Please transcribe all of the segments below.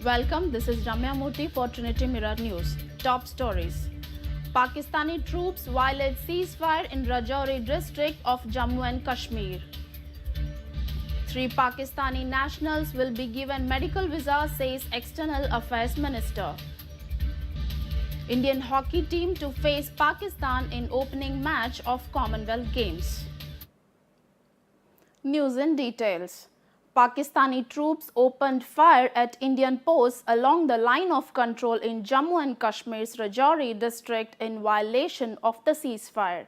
Welcome, this is Ramya Murthy for Trinity Mirror News. Top stories. Pakistani troops violate ceasefire in Rajouri district of Jammu and Kashmir. 3 Pakistani nationals will be given medical visa, says External Affairs Minister. Indian hockey team to face Pakistan in opening match of Commonwealth Games. News in details. Pakistani troops opened fire at Indian posts along the line of control in Jammu and Kashmir's Rajouri district in violation of the ceasefire.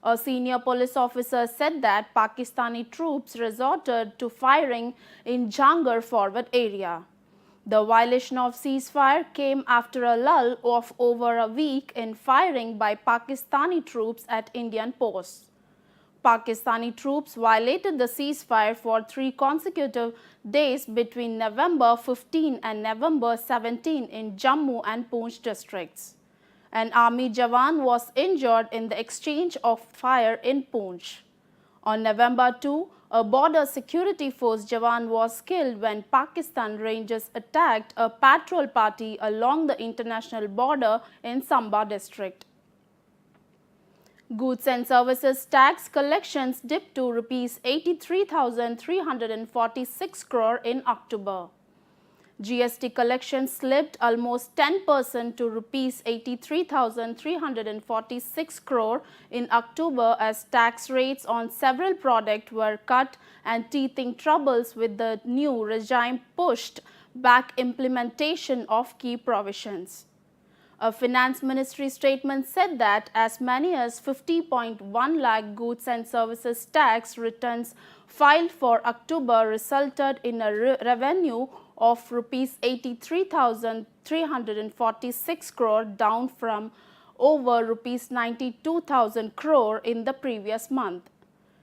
A senior police officer said that Pakistani troops resorted to firing in Jangar forward area. The violation of ceasefire came after a lull of over a week in firing by Pakistani troops at Indian posts. Pakistani troops violated the ceasefire for 3 consecutive days between November 15 and November 17 in Jammu and Poonch districts. An army jawan was injured in the exchange of fire in Poonch. On November 2, a border security force jawan was killed when Pakistan Rangers attacked a patrol party along the international border in Samba district. Goods and services tax collections dipped to Rs 83,346 crore in October. GST collections slipped almost 10% to Rs 83,346 crore in October as tax rates on several products were cut and teething troubles with the new regime pushed back implementation of key provisions. A finance ministry statement said that as many as 50.1 lakh goods and services tax returns filed for October resulted in a revenue of Rs 83,346 crore, down from over Rs 92,000 crore in the previous month.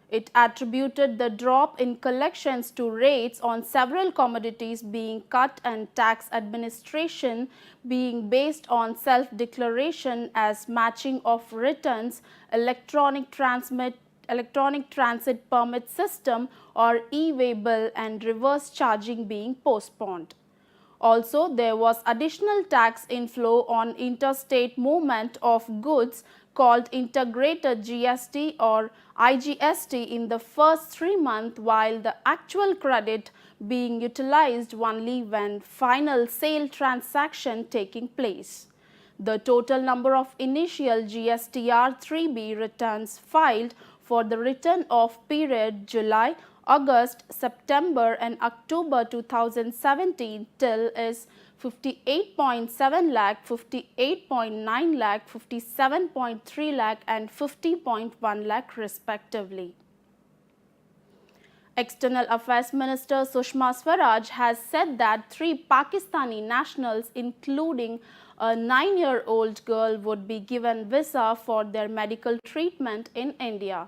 It attributed the drop in collections to rates on several commodities being cut and tax administration being based on self-declaration as matching of returns, electronic transit permit system or e-way bill, and reverse charging being postponed. Also, there was additional tax inflow on interstate movement of goods called integrated GST or IGST in the first 3 months, while the actual credit being utilized only when final sale transaction taking place. The total number of initial GSTR 3B returns filed for the return of period July, August, September and October 2017 till is 58.7 lakh, 58.9 lakh, 57.3 lakh and 50.1 lakh respectively. External Affairs Minister Sushma Swaraj has said that 3 Pakistani nationals, including a 9-year-old girl, would be given visa for their medical treatment in India.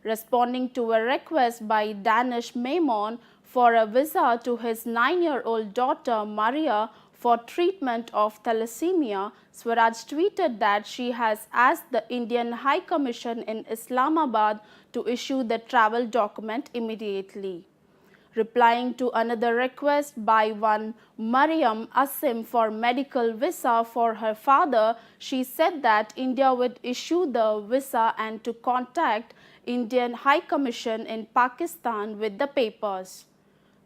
Responding to a request by Danish Maimon for a visa to his 9-year-old daughter Maria for treatment of thalassemia, Swaraj tweeted that she has asked the Indian High Commission in Islamabad to issue the travel document immediately. Replying to another request by one Mariam Asim for medical visa for her father, she said that India would issue the visa and to contact Indian High Commission in Pakistan with the papers.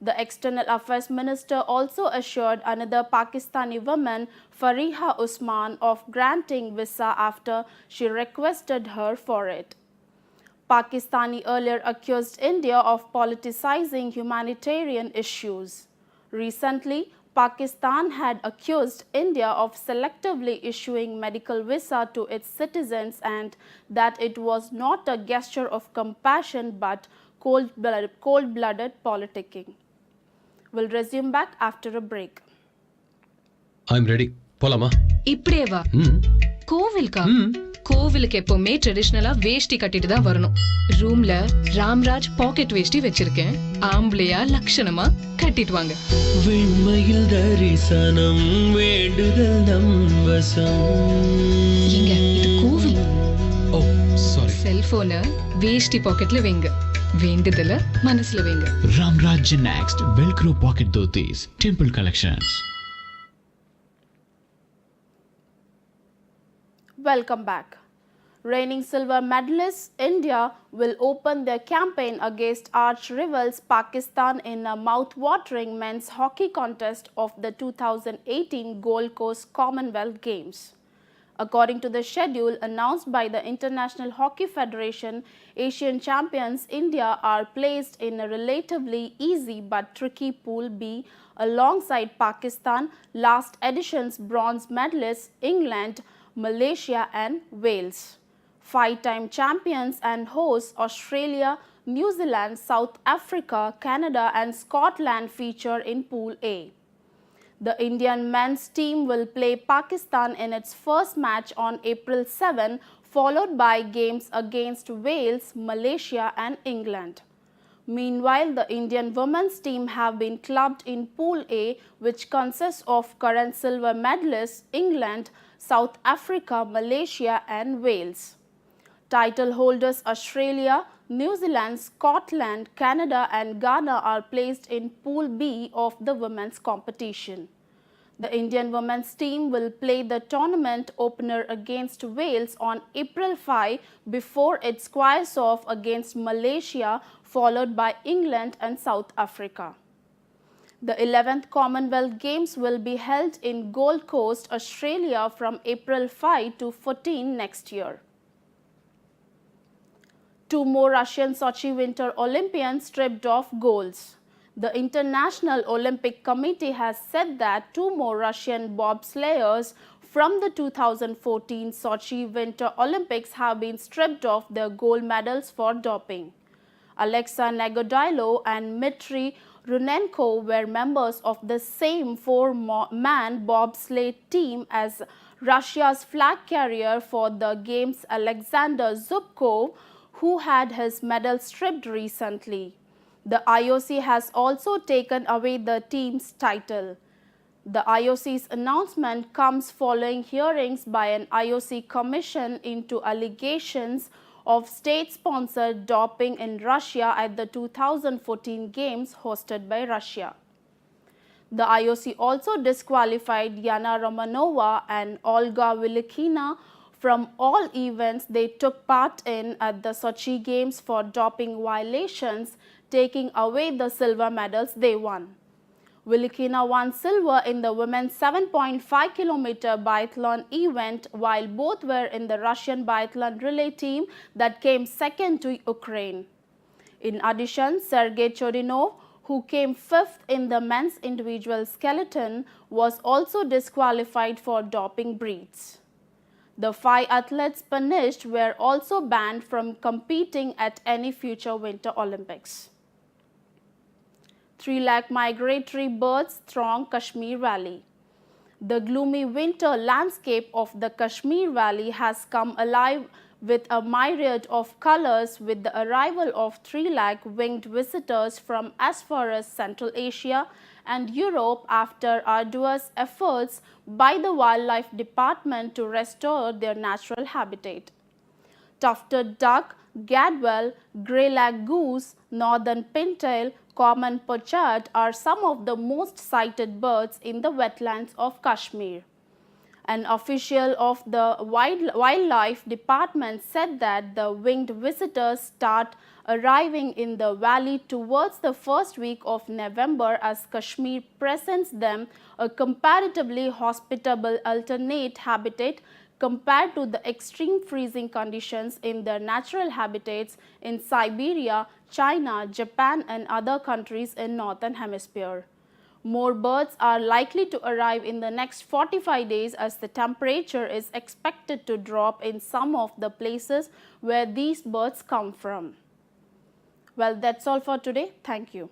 The External Affairs Minister also assured another Pakistani woman, Fariha Usman, of granting visa after she requested her for it. Pakistani earlier accused India of politicizing humanitarian issues. Recently, Pakistan had accused India of selectively issuing medical visa to its citizens and that it was not a gesture of compassion but cold-blooded politicking. We'll resume back after a break. I'm ready. போலாமா? இப்படியே வா. கோவிலுக்கா? கோவிலுக்கு எப்பவுமே ட்ரெடிஷனலா வேஷ்டி கட்டிட்டு தான் வரணும். ரூம்ல Ramraj packet வேஷ்டி வச்சிருக்கேன். ஆம்பளையா லட்சணமா கட்டிட்டு வாங்க. விண்மையில் தரிசனம் வேண்டுதல் நம் வசம். இங்க இது கோவில். ஓ சாரி. செல்போனை வேஷ்டி பாக்கெட்ல வைங்க. வேண்டுதல மனசுல வைங்க. Ramraj Next Velcro Pocket Dhotis Temple Collections. Welcome back. Reigning silver medalists India will open their campaign against arch rivals Pakistan in a mouth-watering men's hockey contest of the 2018 Gold Coast Commonwealth Games. According to the schedule announced by the International Hockey Federation, Asian champions India are placed in a relatively easy but tricky Pool B alongside Pakistan, last edition's bronze medalists England, Malaysia and Wales. Five-time champions and hosts Australia, New Zealand, South Africa, Canada and Scotland feature in Pool A. The Indian men's team will play Pakistan in its first match on April 7, followed by games against Wales, Malaysia and England. Meanwhile, the Indian women's team have been clubbed in Pool A, which consists of current silver medalists England, South Africa, Malaysia and Wales. Title holders Australia, New Zealand, Scotland, Canada and Ghana are placed in Pool B of the women's competition. The Indian women's team will play the tournament opener against Wales on April 5 before it squares off against Malaysia, followed by England and South Africa. The 11th Commonwealth Games will be held in Gold Coast, Australia from April 5 to 14 next year. Two more Russian Sochi Winter Olympians stripped of golds. The International Olympic Committee has said that two more Russian bobsleighers from the 2014 Sochi Winter Olympics have been stripped of their gold medals for doping. Alexa Negodilo and Dmitry Runenko were members of the same four-man bobsleigh team as Russia's flag carrier for the Games Alexander Zubkov, who had his medal stripped recently. The IOC has also taken away the team's title. The IOC's announcement comes following hearings by an IOC commission into allegations of state-sponsored doping in Russia at the 2014 Games hosted by Russia. The IOC also disqualified Yana Romanova and Olga Velikina from all events they took part in at the Sochi Games for doping violations, taking away the silver medals they won. Velikina won silver in the women's 7.5 km biathlon event, while both were in the Russian biathlon relay team that came second to Ukraine. In addition, Sergei Chodinov, who came fifth in the men's individual skeleton, was also disqualified for doping breeds. The 5 athletes punished were also banned from competing at any future Winter Olympics. 3 lakh migratory birds throng Kashmir Valley. The gloomy winter landscape of the Kashmir Valley has come alive with a myriad of colors with the arrival of 3 lakh winged visitors from as far as Central Asia and Europe after arduous efforts by the Wildlife Department to restore their natural habitat. Tufted duck, gadwall, grey-lag goose, northern pintail, common pochard are some of the most sighted birds in the wetlands of Kashmir. An official of the Wildlife Department said that the winged visitors start arriving in the valley towards the first week of November as Kashmir presents them a comparatively hospitable alternate habitat compared to the extreme freezing conditions in their natural habitats in Siberia, China, Japan and other countries in Northern Hemisphere. More birds are likely to arrive in the next 45 days as the temperature is expected to drop in some of the places where these birds come from. Well, that's all for today. Thank you.